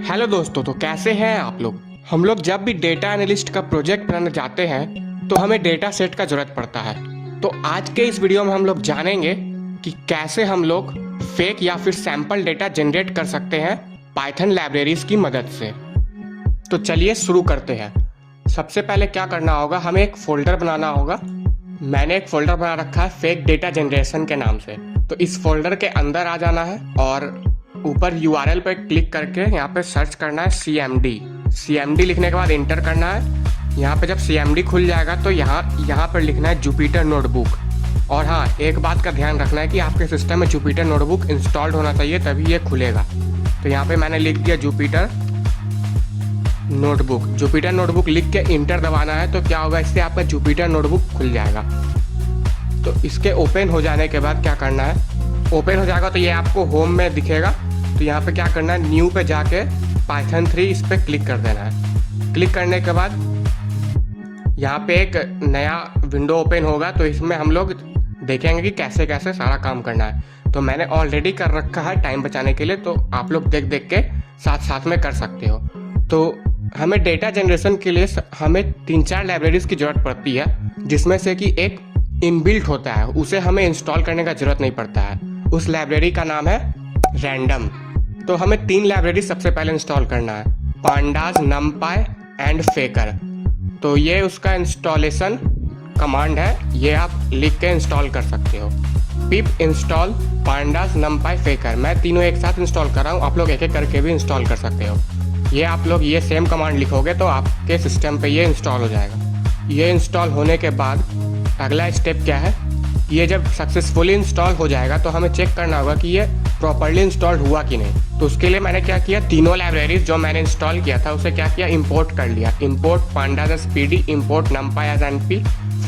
Hello दोस्तों, तो कैसे हैं आप लोग। हम लोग जब भी डेटा एनालिस्ट का प्रोजेक्ट बनाने जाते हैं तो हमें डेटा सेट का ज़रूरत पड़ता है। तो आज के इस वीडियो में हम लोग जानेंगे कि कैसे हम लोग फेक या फिर सैंपल डेटा जनरेट कर सकते हैं पाइथन लाइब्रेरीज की मदद से। तो चलिए शुरू करते हैं। सबसे पहले क्या करना होगा, हमें एक फ़ोल्डर बनाना होगा। मैंने एक फ़ोल्डर बना रखा है फेक डेटा जनरेशन के नाम से। तो इस फोल्डर के अंदर आ जाना है और ऊपर URL पर क्लिक करके यहाँ पे सर्च करना है CMD लिखने के बाद इंटर करना है। यहाँ पे जब CMD खुल जाएगा तो यहाँ पर लिखना है जुपिटर नोटबुक। और हाँ, एक बात का ध्यान रखना है कि आपके सिस्टम में जुपिटर नोटबुक इंस्टॉल्ड होना चाहिए, तभी ये खुलेगा। तो यहाँ पे मैंने लिख दिया जुपिटर नोटबुक लिख के इंटर दबाना है। तो क्या होगा, इससे आपका जुपिटर नोटबुक खुल जाएगा। तो इसके ओपन हो जाने के बाद क्या करना है, ओपन हो जाएगा तो ये आपको होम में दिखेगा। तो यहाँ पे क्या करना है, न्यू पे जाके पाइथन 3 इस पर क्लिक कर देना है। क्लिक करने के बाद यहाँ पे एक नया विंडो ओपन होगा। तो इसमें हम लोग देखेंगे कि कैसे कैसे सारा काम करना है। तो मैंने ऑलरेडी कर रखा है टाइम बचाने के लिए, तो आप लोग देख देख के साथ साथ में कर सकते हो। तो हमें डेटा जनरेशन के लिए हमें 3-4 लाइब्रेरीज की ज़रूरत पड़ती है, जिसमें से कि एक इनबिल्ट होता है, उसे हमें इंस्टॉल करने का ज़रूरत नहीं पड़ता है। उस लाइब्रेरी का नाम है रैंडम। तो हमें 3 लाइब्रेरी सबसे पहले इंस्टॉल करना है, पांडास, नमपाई एंड फेकर। तो ये उसका इंस्टॉलेशन कमांड है, ये आप लिख के इंस्टॉल कर सकते हो। पिप इंस्टॉल पांडास, नमपाई, फेकर। मैं तीनों एक साथ इंस्टॉल कर रहा हूँ, आप लोग एक एक करके भी इंस्टॉल कर सकते हो। ये आप लोग ये सेम कमांड लिखोगे तो आपके सिस्टम पे ये इंस्टॉल हो जाएगा। ये इंस्टॉल होने के बाद अगला स्टेप क्या है, ये जब सक्सेसफुली इंस्टॉल हो जाएगा तो हमें चेक करना होगा कि ये प्रॉपर्ली इंस्टॉल हुआ कि नहीं। तो उसके लिए मैंने क्या किया, तीनों लाइब्रेरीज जो मैंने इंस्टॉल किया था उसे क्या किया, इंपोर्ट कर लिया। Import pandas as PD, import numpy as NP,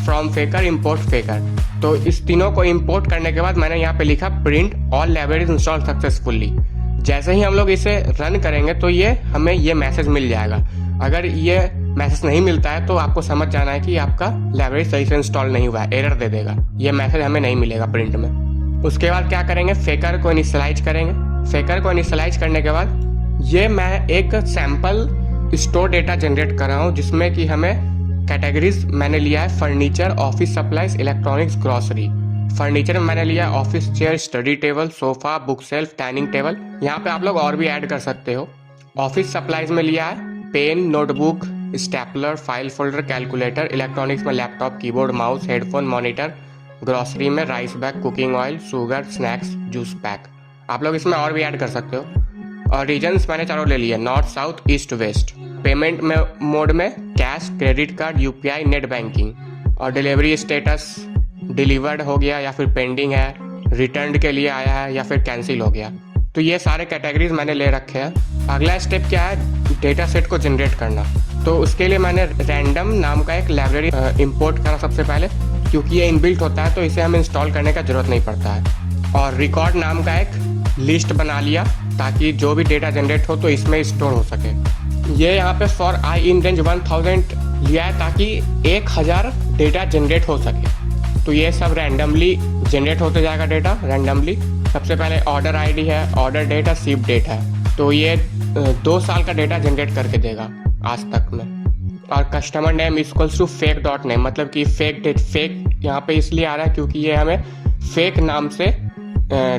from faker, import faker. तो इस तीनों को इंपोर्ट करने के बाद मैंने यहाँ पे लिखा print all libraries install successfully. जैसे ही हम लोग इसे रन करेंगे तो हमें ये मैसेज मिल जाएगा। अगर ये मैसेज नहीं मिलता है तो आपको समझ जाना है कि आपका लाइब्रेरी सही से इंस्टॉल नहीं हुआ है, एरर दे देगा। ये मैसेज हमें नहीं मिलेगा प्रिंट में। उसके बाद क्या करेंगे, फेकर को इनिशियलाइज करेंगे। फेकर को इनिशियलाइज करने के बाद ये मैं एक सैम्पल स्टोर डेटा जनरेट कर रहा हूँ, जिसमें कि हमें कैटेगरीज मैंने लिया है furniture, office supplies, electronics, grocery. Furniture में मैंने लिया office chair, study table, sofa, book shelf, dining table. यहाँ पे आप लोग और भी ऐड कर सकते हो। ऑफिस सप्लाइज में लिया है pen, notebook, stapler, file folder, calculator. Electronics में laptop, keyboard, mouse, headphone, monitor. Grocery में rice bag, cooking oil, sugar, snacks, juice pack. आप लोग इसमें और भी ऐड कर सकते हो। और रीजन्स मैंने चारों ले लिए, north, south, east, west. Payment में मोड में cash, credit card, UPI, net banking. और डिलीवरी स्टेटस डिलीवर्ड हो गया या फिर पेंडिंग है, रिटर्न के लिए आया है या फिर कैंसिल हो गया। तो ये सारे कैटेगरीज मैंने ले रखे हैं। अगला स्टेप क्या है, डेटा सेट को जनरेट करना। तो उसके लिए मैंने रैंडम नाम का एक लाइब्रेरी इंपोर्ट करा सबसे पहले, क्योंकि ये इनबिल्ट होता है तो इसे हमें इंस्टॉल करने का जरूरत नहीं पड़ता है। और रिकॉर्ड नाम का एक लिस्ट बना लिया, ताकि जो भी डेटा जनरेट हो तो इसमें स्टोर हो सके। ये यहाँ पे फॉर आई इन रेंज 1000 लिया है, ताकि 1000 डेटा जनरेट हो सके। तो ये सब रैंडमली जनरेट होते जाएगा डेटा रैंडमली। सबसे पहले ऑर्डर ID है, ऑर्डर डेट है, शिप डेट है। तो ये 2 साल का डेटा जनरेट करके देगा आज तक में। और customer name equals to fake dot name, मतलब कि फेक डेट। फेक यहाँ पे इसलिए आ रहा है क्योंकि ये हमें फेक नाम से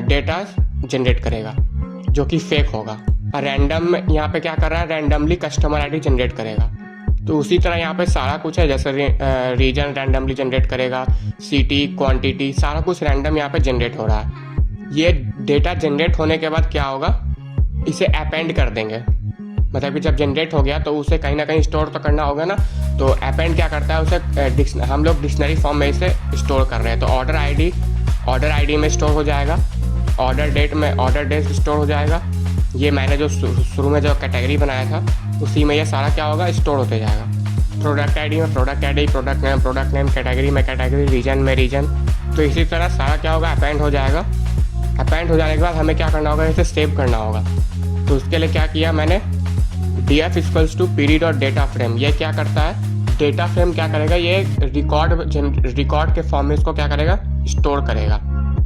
डेटा जनरेट करेगा, जो कि फेक होगा। और रैंडम यहाँ पे क्या कर रहा है, रैंडमली कस्टमर ID जनरेट करेगा। तो उसी तरह यहाँ पे सारा कुछ है, जैसे रीजन रैंडमली जनरेट करेगा, सिटी, क्वांटिटी, सारा कुछ रैंडम यहाँ पे जनरेट हो रहा है। ये डेटा जनरेट होने के बाद क्या होगा, इसे अपेंड कर देंगे। मतलब कि जब जनरेट हो गया तो उसे कहीं ना कहीं स्टोर तो करना होगा ना। तो अपेंड क्या करता है, उसे हम लोग डिक्शनरी फॉर्म में इसे स्टोर कर रहे हैं। तो ऑर्डर ID में स्टोर हो जाएगा, ऑर्डर डेट में ऑर्डर डेट स्टोर हो जाएगा। ये मैंने जो शुरू में जो कैटेगरी बनाया था उसी में ये सारा क्या होगा, स्टोर होते जाएगा। प्रोडक्ट ID में product ID, product name, category में कैटेगरी, रीजन में रीजन। तो इसी तरह सारा क्या होगा, अपेंड हो जाएगा। अपेंड हो जाने के बाद हमें क्या करना होगा, इसे सेव करना होगा। तो उसके लिए क्या किया मैंने, df equals to PD.data frame. ये क्या करता है, डेटा फ्रेम क्या करेगा, ये रिकॉर्ड के फॉर्म में इसको क्या करेगा, स्टोर करेगा।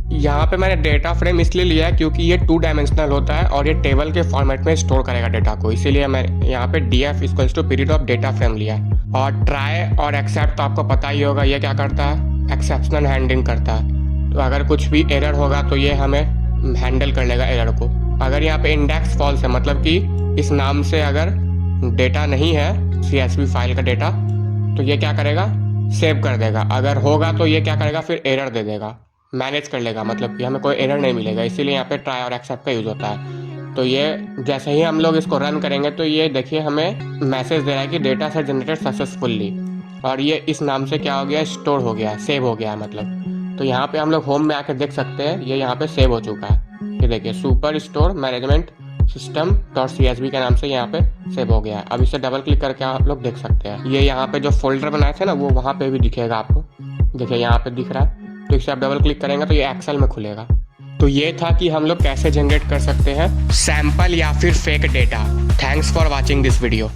यहाँ पे मैंने डेटा फ्रेम इसलिए लिया है क्योंकि ये 2 डायमेंशनल होता है और ये टेबल के फॉर्मेट में स्टोर करेगा डेटा को, इसीलिए मैं यहाँ पे df equals to period of data frame लिया है। और ट्राई और एक्सेप्ट तो आपको पता ही होगा, ये क्या करता है, एक्सेप्शनल हैंडलिंग करता है। तो अगर कुछ भी एरर होगा तो ये हमें हैंडल कर लेगा एरर को। अगर यहाँ पे इंडेक्स फॉल्स है, मतलब कि इस नाम से अगर डेटा नहीं है CSV फाइल का डेटा, तो ये क्या करेगा, सेव कर देगा। अगर होगा तो ये क्या करेगा, फिर एरर दे देगा, मैनेज कर लेगा, मतलब कि हमें कोई एरर नहीं मिलेगा। इसीलिए यहाँ पे ट्राई और एक्सेप्ट का यूज होता है। तो ये जैसे ही हम लोग इसको रन करेंगे तो ये देखिए हमें मैसेज दे रहा है कि डेटा सेट जनरेटेड सक्सेसफुली, और ये इस नाम से क्या हो गया, स्टोर हो गया, सेव हो गया है मतलब। तो यहाँ पे हम लोग होम में आके देख सकते हैं, ये यहाँ पे सेव हो चुका है। ये देखिए super store management system .csv के नाम से यहाँ पे सेव हो गया है। अब इसे डबल क्लिक करके आप लोग देख सकते हैं, ये यहाँ पे जो फोल्डर बनाए थे ना वो वहाँ पे भी दिखेगा आपको, देखिए यहाँ पे दिख रहा है। तो इसे आप डबल क्लिक करेंगे तो ये एक्सेल में खुलेगा। तो ये था कि हम लोग कैसे जनरेट कर सकते हैं सैंपल या फिर fake data. Thanks for watching this video.